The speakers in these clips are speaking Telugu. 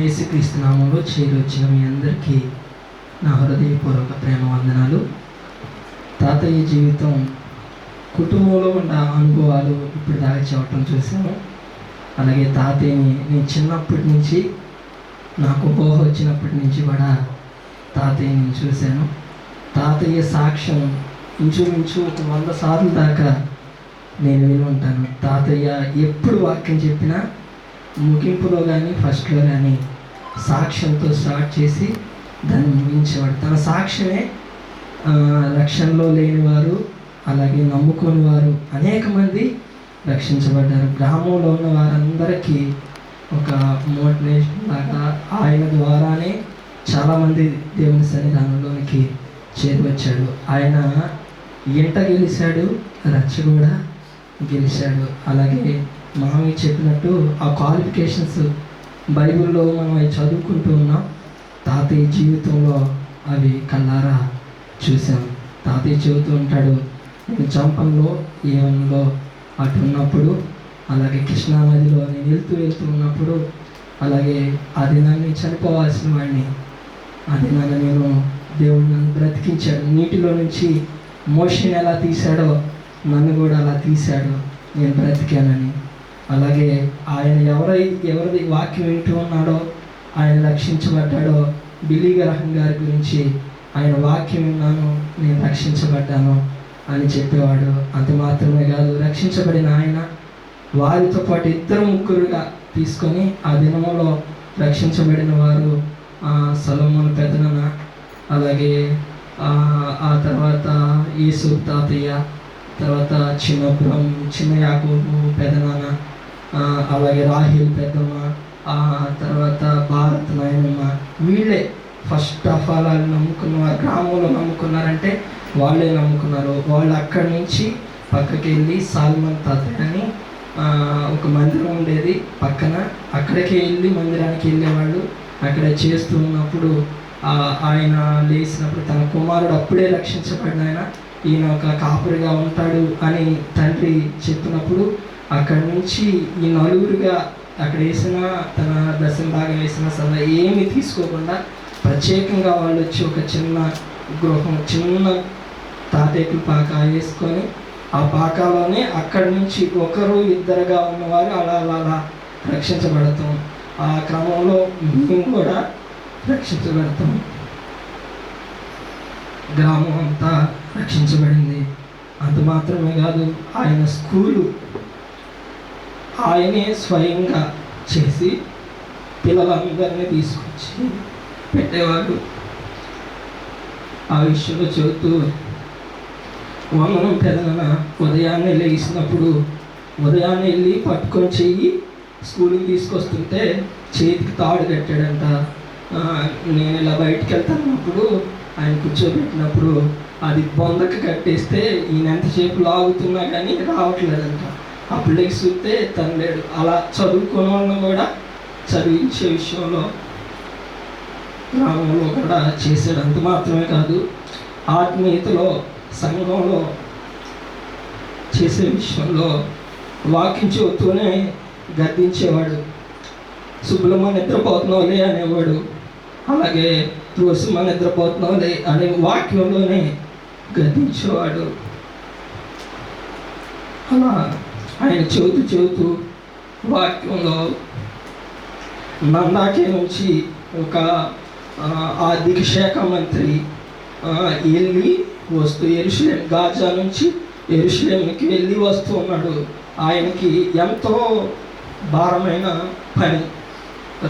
యేసుక్రీస్తు నామంలో చేరొచ్చిన మీ అందరికీ నా హృదయపూర్వక ప్రేమ వందనాలు. తాతయ్య జీవితం, కుటుంబంలో ఉన్న అనుభవాలు ఇప్పుడు దాకా చెప్పటం చూసాము. అలాగే తాతయ్యని నేను చిన్నప్పటి నుంచి, నాకు ఊహ వచ్చినప్పటి నుంచి కూడా తాతయ్యని చూశాను. తాతయ్య సాక్ష్యం ఇంచుమించు 100 సార్లు దాకా నేను విని ఉంటాను. తాతయ్య ఎప్పుడు వాక్యం చెప్పినా ముగింపులో కానీ ఫస్ట్లో కానీ సాక్ష్యంతో స్టార్ట్ చేసి దాన్ని ముగించేవాడు. తన సాక్ష్యమే రక్షణలో లేనివారు, అలాగే నమ్ముకుని వారు అనేక మంది రక్షించబడ్డారు. గ్రామంలో ఉన్న వారందరికీ ఒక మోటివేషన్ లాగా ఆయన ద్వారానే చాలామంది దేవుని సన్నిధానంలోనికి చేరువచ్చాడు. ఆయన ఎంట గెలిచాడు, రచ్చ కూడా గెలిచాడు. అలాగే మామయ్య చెప్పినట్టు ఆ క్వాలిఫికేషన్స్ బైబిల్లో మనం అవి చదువుకుంటూ ఉన్నాం. తాతయ్య జీవితంలో అవి కళ్ళారా చూసాం. తాతయ్య చెబుతూ ఉంటాడు, నేను చంపంలో ఏమన్లో అటు ఉన్నప్పుడు, అలాగే కృష్ణానదిలో నేను వెళ్తూ ఉన్నప్పుడు, అలాగే ఆ దినాన్ని చనిపోవాల్సిన వాడిని, ఆ దినాన్ని నేను దేవుడు నన్ను బ్రతికించాడు. నీటిలో నుంచి మోషని ఎలా తీశాడో నన్ను కూడా అలా తీశాడు, నేను బ్రతికానని. అలాగే ఆయన ఎవరిది వాక్యం వింటూ ఉన్నాడో, ఆయన రక్షించబడ్డాడో, బిల్లీ గ్రహం గారి గురించి ఆయన వాక్యం విన్నాను, నేను రక్షించబడ్డాను అని చెప్పేవాడు. అంత మాత్రమే కాదు, రక్షించబడిన ఆయన వారితో పాటు 2-3గా తీసుకొని ఆ దినంలో రక్షించబడిన వారు సొలొమోను పెదనాన్న, అలాగే ఆ తర్వాత యేసు తాతయ్య, తర్వాత చిన్న యాకోబు పెదనాన్న, అలాగే రాహేల్ పెద్దమ్మ, తర్వాత భారత్ నాయనమ్మ, వీళ్ళే ఫస్ట్ ఆఫ్ ఆల్ వాళ్ళు నమ్ముకున్నారు. గ్రామంలో నమ్ముకున్నారంటే వాళ్ళే నమ్ముకున్నారు. వాళ్ళు అక్కడి నుంచి పక్కకి వెళ్ళి సాల్మన్ తాతయ్య అని ఒక మందిరం ఉండేది పక్కన, అక్కడికి వెళ్ళి మందిరానికి వెళ్ళేవాళ్ళు. అక్కడ చేస్తూ ఉన్నప్పుడు ఆయన లేచినప్పుడు తన కుమారుడు అప్పుడే రక్షించబడిన ఆయన, ఈయన ఒక కాపురిగా ఉంటాడు అని తండ్రి చెప్పినప్పుడు అక్కడి నుంచి ఈ నలుగురుగా అక్కడ వేసిన తన దశం భాగం వేసిన సదా ఏమీ తీసుకోకుండా ప్రత్యేకంగా వాళ్ళు వచ్చి ఒక చిన్న గృహం, చిన్న తాటేకుల పాక వేసుకొని ఆ పాకాలోనే అక్కడి నుంచి 1-2గా ఉన్నవారు అలా రక్షించబడతాం. ఆ క్రమంలో మేము కూడా రక్షించబడతాం. గ్రామం అంతా రక్షించబడింది. అంత మాత్రమే కాదు, ఆయన స్కూలు ఆయనే స్వయంగా చేసి పిల్లలందరినీ తీసుకొచ్చి పెట్టేవాడు. ఆ విషయంలో చెబుతూ, వందనం పెదనాన్న ఉదయాన్నే లేచినప్పుడు ఉదయాన్నే వెళ్ళి పట్టుకొని చెయ్యి స్కూల్కి తీసుకొస్తుంటే చేతికి తాడు కట్టాడంట. నేను ఇలా బయటికి వెళ్తానప్పుడు ఆయన కూర్చోబెట్టినప్పుడు అది బొందకు కట్టేస్తే ఈయన ఎంతసేపు లాగుతున్నా కానీ రావట్లేదంట. ఆ పిల్లకి చూస్తే తండ్రి అలా చదువుకున్న వాళ్ళని కూడా చదివించే విషయంలో గ్రామంలో కూడా చేశాడు. అంత మాత్రమే కాదు, ఆత్మీయతలో సంఘంలో చేసే విషయంలో వాక్యం చెబుతూనే గద్దించేవాడు. సుబ్బులమ్మ నిద్రపోతున్నావులే అనేవాడు, అలాగే రోజుమ్మ నిద్రపోతున్నావులే అనే వాక్యంలోనే గద్దించేవాడు. అలా ఆయన చెబుతూ వాక్యంలో నందాకే నుంచి ఒక ఆర్థిక శాఖ మంత్రి వెళ్ళి వస్తూ యెరూషలేం, గాజా నుంచి యెరూషలేంకి వెళ్ళి వస్తూ ఉన్నాడు. ఆయనకి ఎంతో భారమైన పని,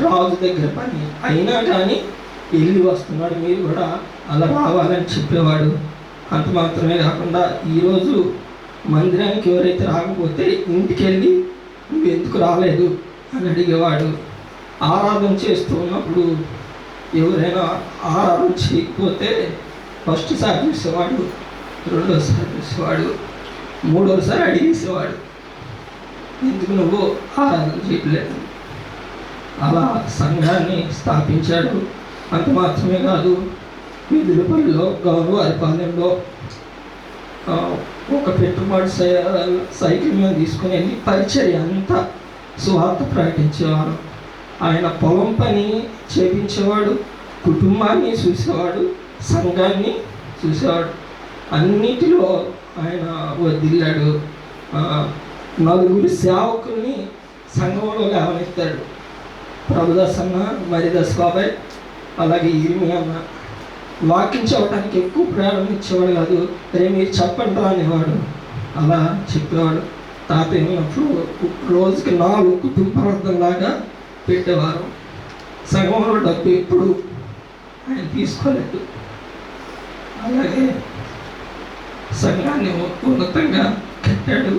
రాజు దగ్గర పని అయినా కానీ వెళ్ళి వస్తున్నాడు. మీరు కూడా అలా రావాలని చెప్పేవాడు. అంత మాత్రమే కాకుండా ఈరోజు మందిరానికి ఎవరైతే రాకపోతే ఇంటికి వెళ్ళి నువ్వు ఎందుకు రాలేదు అని అడిగేవాడు. ఆరాధన చేస్తూ ఉన్నప్పుడు ఎవరైనా ఆరాధన చేయకపోతే ఫస్ట్ సారి చూసేవాడు, 2వసారి చూసేవాడు, 3వసారి అడిగేసేవాడు, ఎందుకు నువ్వు ఆరాధన చేయట్లేదు. అలా సంఘాన్ని స్థాపించాడు. అంత మాత్రమే కాదు, వీధులపల్లిలో గౌరవ అరిపాలెంలో ఒక పెట్టుబడి సైకిల్ మీద తీసుకుని వెళ్ళి పరిచర్య అంతా సువార్త ప్రకటించేవారు. ఆయన పొలం పని చేపించేవాడు, కుటుంబాన్ని చూసేవాడు, సంఘాన్ని చూసేవాడు. అన్నిటిలో ఆయన వర్ధిల్లాడు. నలుగురు సేవకుల్ని సంఘంలో లేవనెత్తాడు. ప్రభుదాస్ అన్న, మరిదాస్ బాబాయ్, అలాగే ఇరిమి అన్న. వాక్యం చెప్పడానికి ఎక్కువ ప్రేరణ ఇచ్చేవాడు కాదు, రే మీరు చెప్పండి రా అనేవాడు. అలా చెప్పేవాడు. తాతయ్య ఉన్నప్పుడు రోజుకి 4 కుటుంబ ప్రార్థనలాగా పెట్టేవారు. సంఘంలో డబ్బు ఎప్పుడు ఆయన తీసుకోలేదు. అలాగే సంఘాన్ని ఉన్నతంగా కట్టాడు.